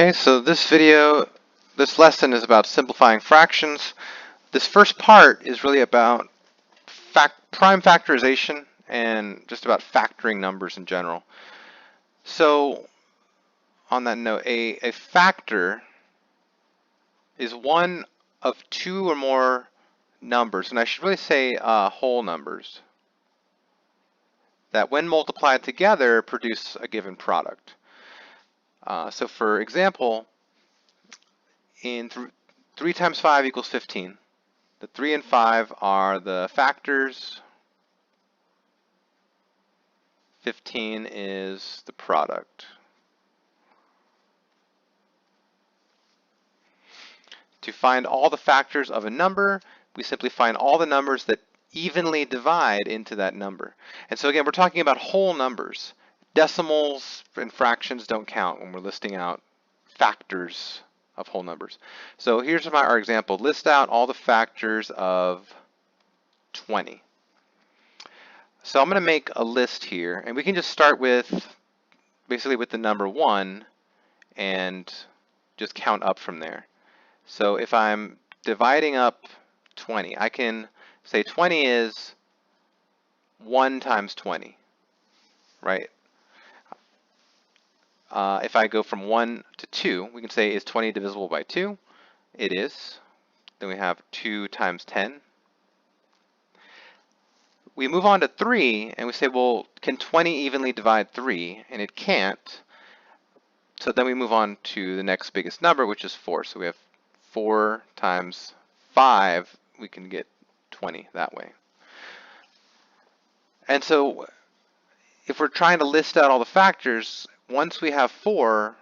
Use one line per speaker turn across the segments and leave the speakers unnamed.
Okay, so this lesson is about simplifying fractions. This first part is really about prime factorization and just about factoring numbers in general. So on that note, a factor is one of two or more numbers, and I should really say whole numbers, that when multiplied together produce a given product. So for example, in 3 times 5 equals 15. The 3 and 5 are the factors. 15 is the product. To find all the factors of a number, we simply find all the numbers that evenly divide into that number. And so again, we're talking about whole numbers. Decimals and fractions don't count when we're listing out factors of whole numbers. So here's our example. List out all the factors of 20. So I'm going to make a list here, and we can just start with basically with the number 1 and just count up from there. So if I'm dividing up 20, I can say 20 is 1 times 20, right? If I go from 1 to 2, we can say, is 20 divisible by 2? It is. Then we have 2 times 10. We move on to 3, and we say, well, can 20 evenly divide 3? And it can't. So then we move on to the next biggest number, which is 4. So we have 4 times 5. We can get 20 that way. And so if we're trying to list out all the factors, once we have 4,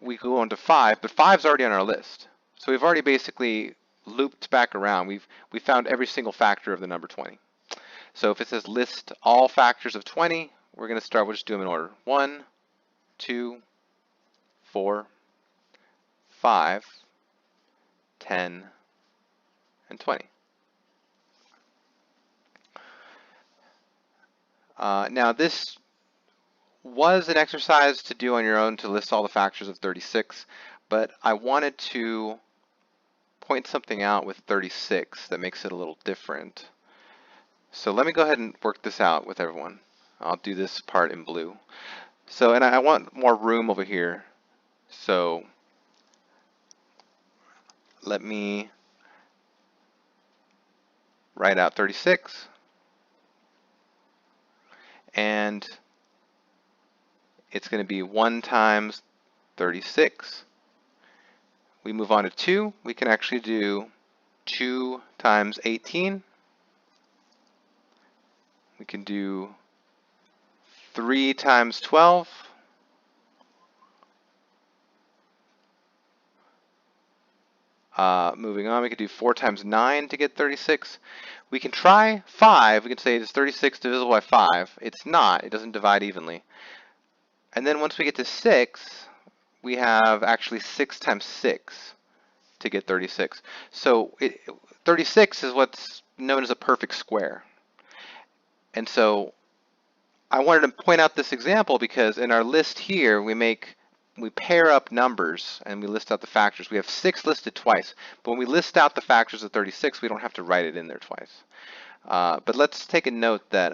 we go on to 5, but 5's already on our list. So we've already basically looped back around. We found every single factor of the number 20. So if it says list all factors of 20, we're going to start, we'll just do them in order. 1, 2, 4, 5, 10, and 20. Now this was an exercise to do on your own to list all the factors of 36, but I wanted to point something out with 36 that makes it a little different. So let me go ahead and work this out with everyone. I'll do this part in blue. So, and I want more room over here. So let me write out 36. And it's going to be 1 times 36. We move on to 2. We can actually do 2 times 18. We can do 3 times 12. Moving on, we could do 4 times 9 to get 36. We can try 5. We can say, is 36 divisible by 5? It's not. It doesn't divide evenly. And then once we get to 6, we have actually 6 times 6 to get 36. So 36 is what's known as a perfect square. And so I wanted to point out this example because in our list here, we pair up numbers and we list out the factors. We have 6 listed twice, but when we list out the factors of 36, we don't have to write it in there twice. But let's take a note that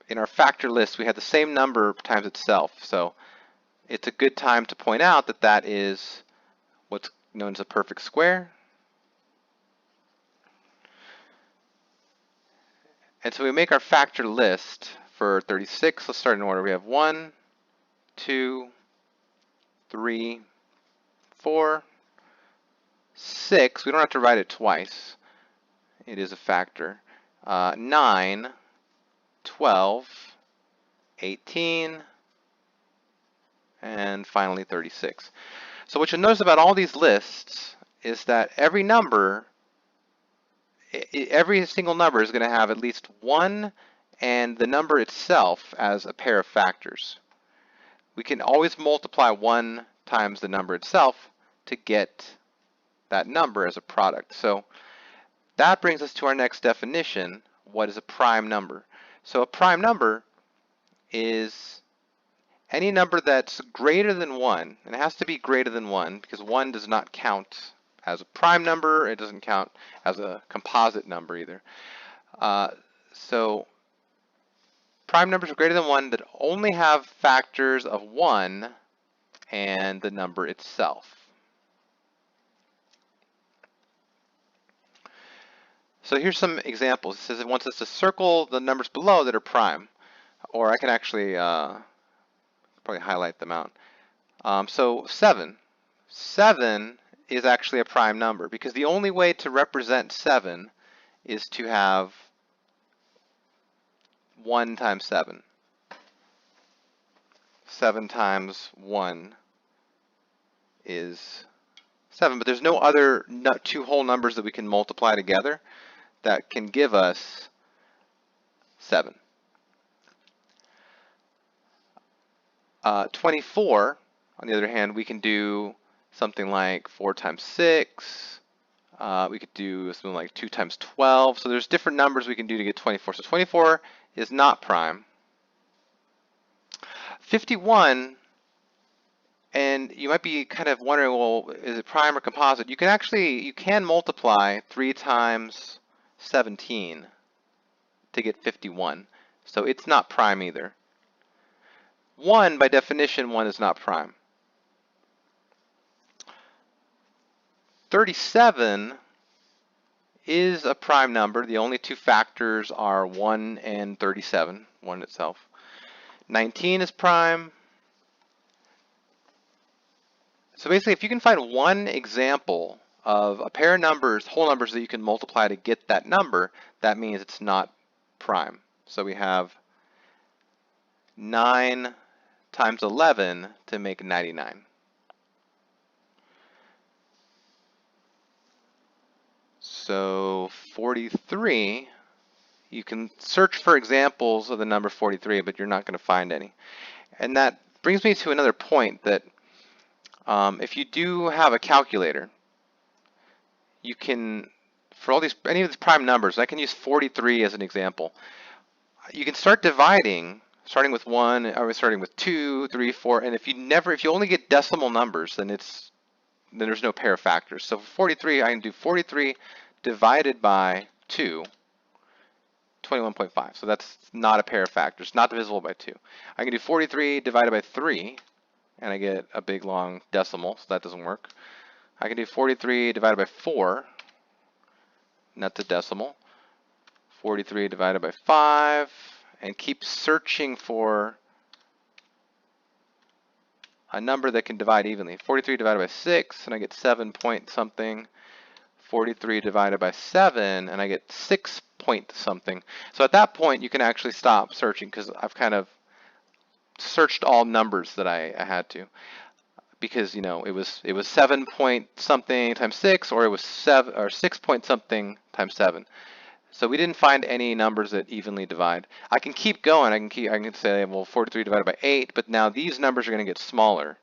in our factor list, we have the same number times itself. So it's a good time to point out that that is what's known as a perfect square. And so we make our factor list for 36. Let's start in order. We have 1, 2, 3, 4, 6. We don't have to write it twice. It is a factor. 9, 12, 18, and finally 36. So what you'll notice about all these lists is that every single number is going to have at least 1 and the number itself as a pair of factors. We can always multiply 1 times the number itself to get that number as a product. So that brings us to our next definition. What is a prime number? So a prime number is any number that's greater than 1, and it has to be greater than 1 because 1 does not count as a prime number, it doesn't count as a composite number either. So prime numbers are greater than 1 that only have factors of 1 and the number itself. So here's some examples. It says it wants us to circle the numbers below that are prime, or I can actually probably highlight them out. So 7. 7 is actually a prime number because the only way to represent 7 is to have 1 times 7. 7 times 1 is 7, but there's no other two whole numbers that we can multiply together that can give us 7. 24, on the other hand, we can do something like 4 times 6. We could do something like 2 times 12. So there's different numbers we can do to get 24. So 24 is not prime. 51, and you might be kind of wondering, well, is it prime or composite? You can multiply 3 times 17 to get 51. So it's not prime either. 1, by definition, 1 is not prime. 37 is a prime number. The only two factors are 1 and 37, 1 itself. 19 is prime. So basically, if you can find one example of a pair of numbers, whole numbers that you can multiply to get that number, that means it's not prime. So we have 9 times 11 to make 99. So 43, you can search for examples of the number 43, but you're not going to find any. And that brings me to another point that if you do have a calculator, you can, for any of these prime numbers, I can use 43 as an example. You can start dividing, starting with 1, or starting with 2, 3, 4, and if you only get decimal numbers, then there's no pair of factors. So for 43, I can do 43 divided by 2, 21.5. So that's not a pair of factors, not divisible by 2. I can do 43 divided by 3, and I get a big long decimal, so that doesn't work. I can do 43 divided by 4, and that's a decimal. 43 divided by 5, and keep searching for a number that can divide evenly. 43 divided by 6, and I get 7 point something. 43 divided by 7, and I get 6 point something. So at that point, you can actually stop searching because I've kind of searched all numbers that I had to, because it was 7 point something times 6, or it was 6 point something times 7. So we didn't find any numbers that evenly divide. I can keep going. I can say, well, 43 divided by 8, but now these numbers are going to get smaller,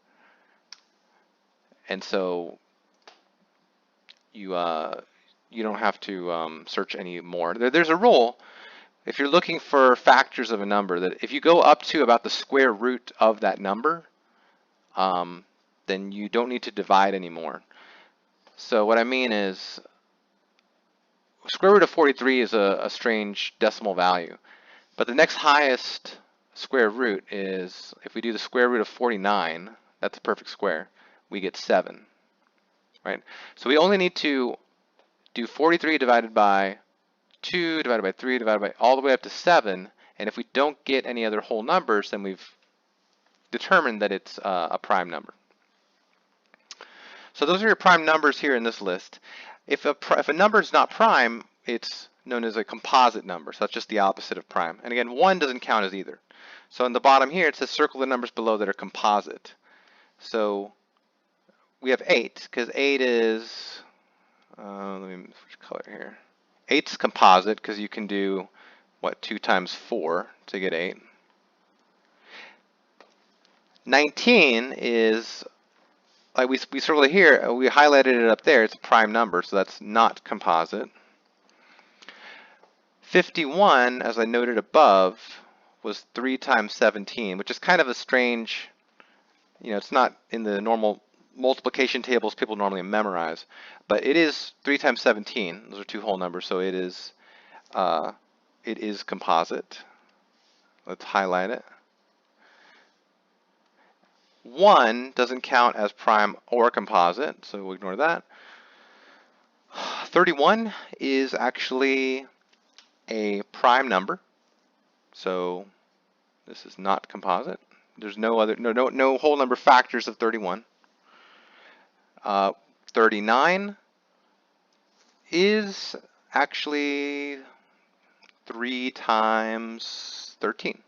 and so you don't have to search anymore. There's a rule. If you're looking for factors of a number, that if you go up to about the square root of that number, then you don't need to divide anymore. So what I mean is, square root of 43 is a strange decimal value, but the next highest square root is, if we do the square root of 49, that's a perfect square, we get 7, right? So we only need to do 43 divided by 2 divided by 3 divided by all the way up to 7, and if we don't get any other whole numbers, then we've determined that it's a prime number. So those are your prime numbers here in this list. If a number is not prime, it's known as a composite number, so that's just the opposite of prime. And again, 1 doesn't count as either. So in the bottom here, it says circle the numbers below that are composite. So we have 8, because 8 is, let me switch color here. 8's composite because you can do, 2 times 4 to get 8. 19 is, like we circled it here, we highlighted it up there, it's a prime number, so that's not composite. 51, as I noted above, was 3 times 17, which is kind of a strange, it's not in the normal multiplication tables people normally memorize, but it is 3 times 17. Those are two whole numbers, so it is composite. Let's highlight it. 1 doesn't count as prime or composite, so we'll ignore that. 31 is actually a prime number, so this is not composite. There's no whole number factors of 31. 39 is actually 3 times 13.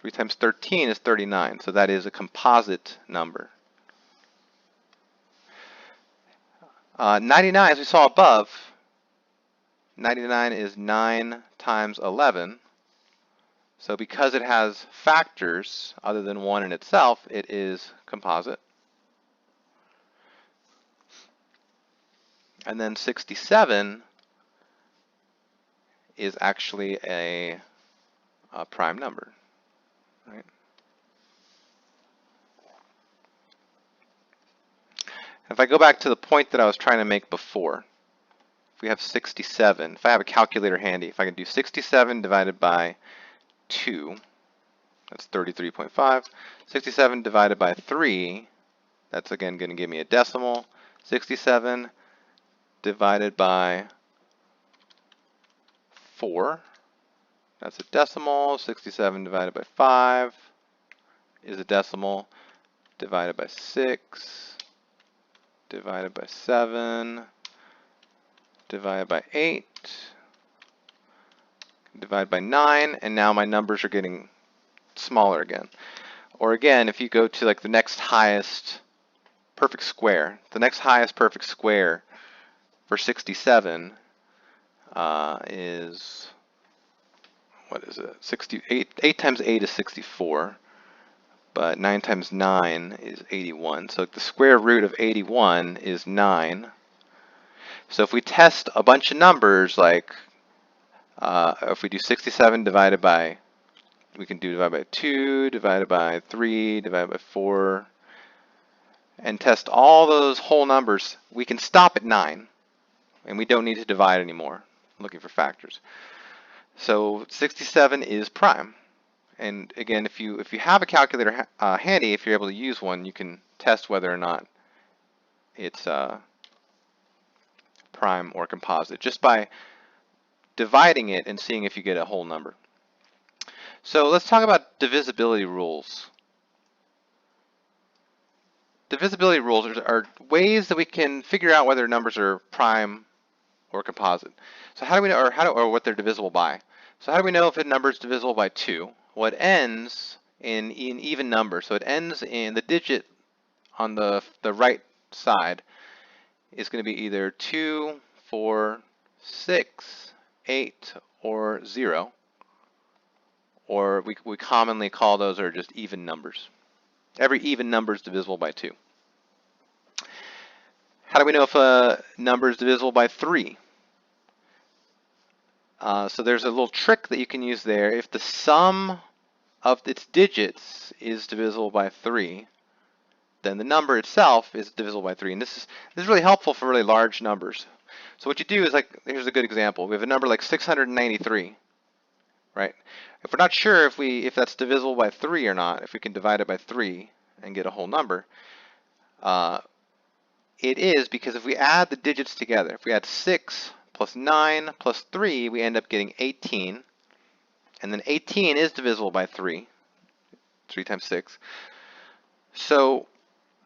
3 times 13 is 39, so that is a composite number. 99, as we saw above, 99 is 9 times 11. So because it has factors other than 1 in itself, it is composite. And then 67 is actually a prime number. Right? If I go back to the point that I was trying to make before, if we have 67, if I have a calculator handy, if I can do 67 divided by 2, that's 33.5. 67 divided by 3, that's again going to give me a decimal. 67 divided by 4, that's a decimal. 67 divided by 5 is a decimal. Divided by 6, divided by 7, divided by 8, divided by 9, and now my numbers are getting smaller again. Or again, if you go to like the next highest perfect square, the next highest perfect square for 67 is, what is it? 8 times 8 is 64. But 9 times 9 is 81. So the square root of 81 is 9. So if we test a bunch of numbers, like if we do 67 divided by, we can do divided by 2, divided by 3, divided by 4, and test all those whole numbers, we can stop at 9. And we don't need to divide anymore, looking for factors. So 67 is prime. And again, if you have a calculator handy, if you're able to use one, you can test whether or not it's prime or composite just by dividing it and seeing if you get a whole number. So let's talk about divisibility rules. Divisibility rules are ways that we can figure out whether numbers are prime or composite. So how do we know, or what they're divisible by? So how do we know if a number is divisible by 2? Well, it ends in an even number. So it ends in the digit on the right side is going to be either 2, 4, 6, 8, or 0. Or we commonly call those are just even numbers. Every even number is divisible by 2. How do we know if a number is divisible by 3? So there's a little trick that you can use there. If the sum of its digits is divisible by 3, then the number itself is divisible by 3. And this is really helpful for really large numbers. So what you do is, like, here's a good example. We have a number like 693, right? If we're not sure if that's divisible by 3 or not, if we can divide it by 3 and get a whole number, it is, because if we add the digits together, if we add 6 plus 9 plus 3, we end up getting 18. And then 18 is divisible by 3. 3 times 6. So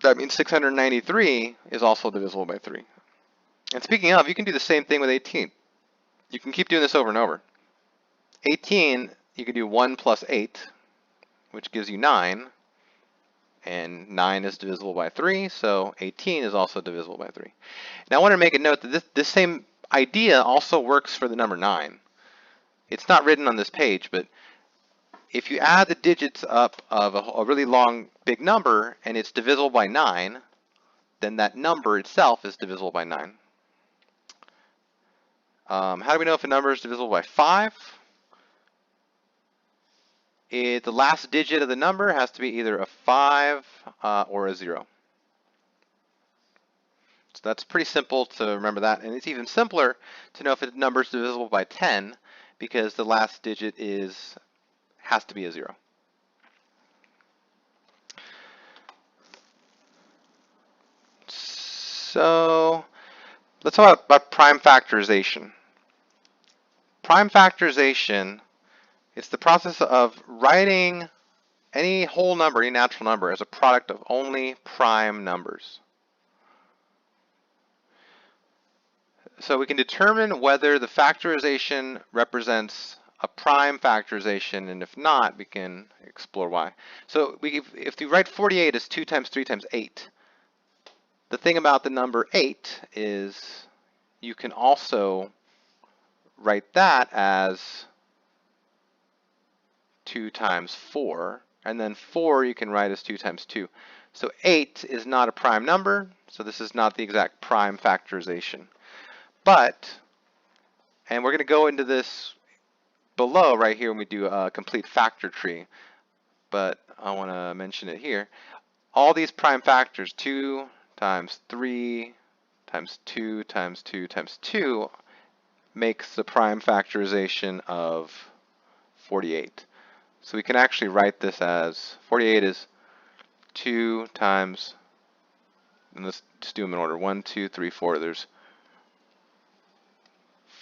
that means 693 is also divisible by 3. And speaking of, you can do the same thing with 18. You can keep doing this over and over. 18, you can do 1 plus 8, which gives you 9. And 9 is divisible by 3, so 18 is also divisible by 3. Now I want to make a note that this same idea also works for the number 9. It's not written on this page, but if you add the digits up of a really long, big number and it's divisible by 9, then that number itself is divisible by 9. How do we know if a number is divisible by 5? the last digit of the number has to be either a 5 or a 0. So that's pretty simple to remember that, and it's even simpler to know if a number is divisible by 10 because the last digit has to be a 0. So let's talk about prime factorization. Prime factorization is the process of writing any whole number, any natural number, as a product of only prime numbers. So we can determine whether the factorization represents a prime factorization, and if not, we can explore why. So if we write 48 as 2 times 3 times 8, the thing about the number 8 is you can also write that as 2 times 4, and then 4 you can write as 2 times 2. So 8 is not a prime number, so this is not the exact prime factorization. But, and we're going to go into this below right here when we do a complete factor tree, but I want to mention it here. All these prime factors, 2 times 3 times 2 times 2 times 2, makes the prime factorization of 48. So we can actually write this as 48 is 2 times, and let's just do them in order, 1, 2, 3, 4. There's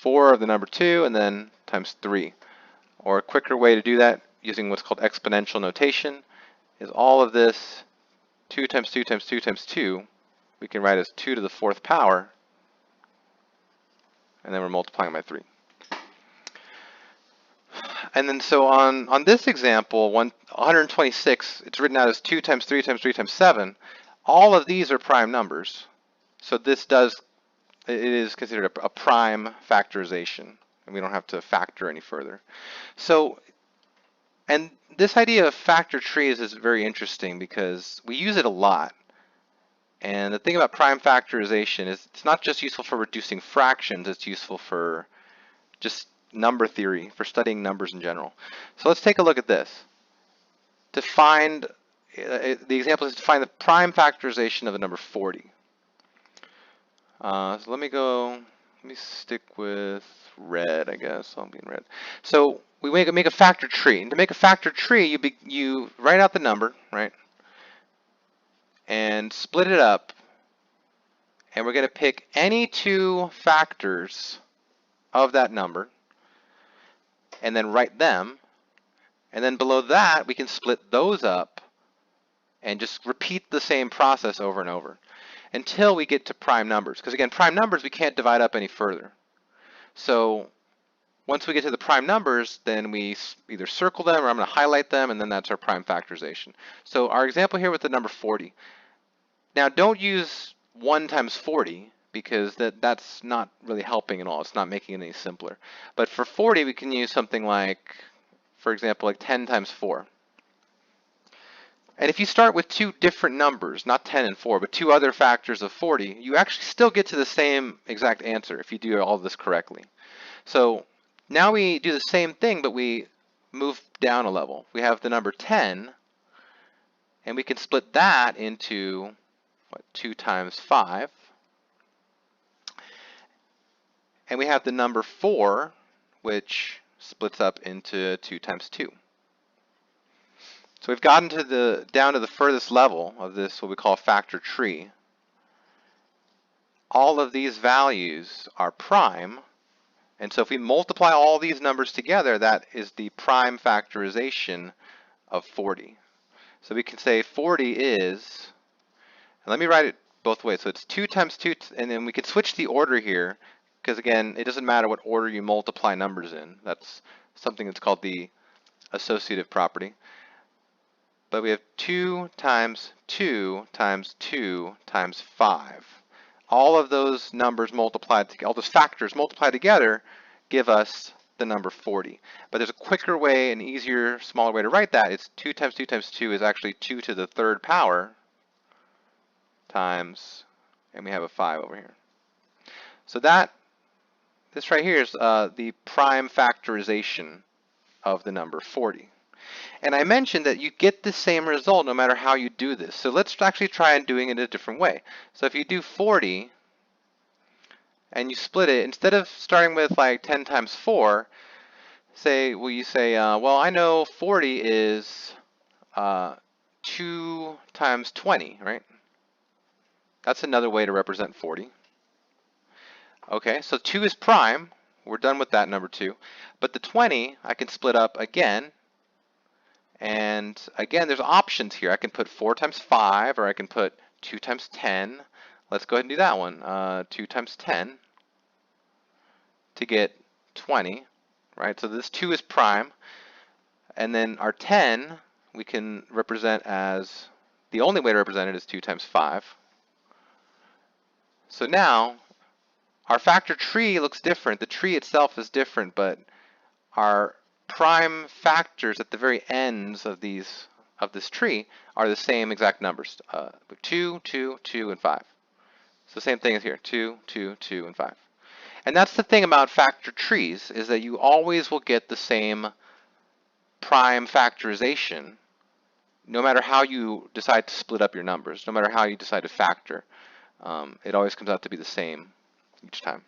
4 of the number 2 and then times 3. Or a quicker way to do that using what's called exponential notation is all of this 2 times 2 times 2 times 2 we can write as 2 to the 4th power, and then we're multiplying by 3. And then so on this example, 126, it's written out as 2 times 3 times 3 times 7. All of these are prime numbers. So this it is considered a prime factorization, and we don't have to factor any further. So, and this idea of factor trees is very interesting because we use it a lot. And the thing about prime factorization is it's not just useful for reducing fractions, it's useful for just number theory, for studying numbers in general. So let's take a look at this. To find, the example is to find the prime factorization of the number 40. So let me stick with red, I guess. I'll be in red. So we make a factor tree. And to make a factor tree, you write out the number, right? And split it up. And we're going to pick any 2 factors of that number and then write them. And then below that, we can split those up and just repeat the same process over and over until we get to prime numbers. Because again, prime numbers we can't divide up any further. So once we get to the prime numbers, then we either circle them or I'm going to highlight them, and then that's our prime factorization. So our example here with the number 40. Now don't use 1 times 40 because that's not really helping at all. It's not making it any simpler. But for 40, we can use something like, for example, like 10 times 4. And if you start with 2 different numbers, not 10 and 4, but 2 other factors of 40, you actually still get to the same exact answer if you do all of this correctly. So now we do the same thing, but we move down a level. We have the number 10, and we can split that into 2 times 5. And we have the number 4, which splits up into 2 times 2. So we've gotten down to the furthest level of this, what we call a factor tree. All of these values are prime, and so if we multiply all these numbers together, that is the prime factorization of 40. So we can say 40 is, and let me write it both ways. So it's 2 times 2, and then we can switch the order here, because again, it doesn't matter what order you multiply numbers in. That's something that's called the associative property. But we have 2 times 2 times 2 times 5. All of those numbers multiplied together, all those factors multiplied together give us the number 40. But there's a quicker way, an easier, smaller way to write that. It's 2 times 2 times 2 is actually 2 to the 3rd power times, and we have a 5 over here. So this right here is the prime factorization of the number 40. And I mentioned that you get the same result no matter how you do this. So let's actually try and doing it a different way. So if you do 40 and you split it, instead of starting with like 10 times 4, you say, well, I know 40 is 2 times 20, right? That's another way to represent 40. Okay, so 2 is prime. We're done with that, number 2. But the 20, I can split up again. And again, there's options here. I can put 4 times 5, or I can put 2 times 10. Let's go ahead and do that one. 2 times 10 to get 20, right? So this 2 is prime. And then our 10, we can represent as, the only way to represent it is 2 times 5. So now, our factor tree looks different. The tree itself is different, but our prime factors at the very ends of this tree are the same exact numbers. 2, 2, 2, and 5. So same thing as here, 2, 2, 2, and 5. And that's the thing about factor trees, is that you always will get the same prime factorization no matter how you decide to split up your numbers, no matter how you decide to factor. It always comes out to be the same each time.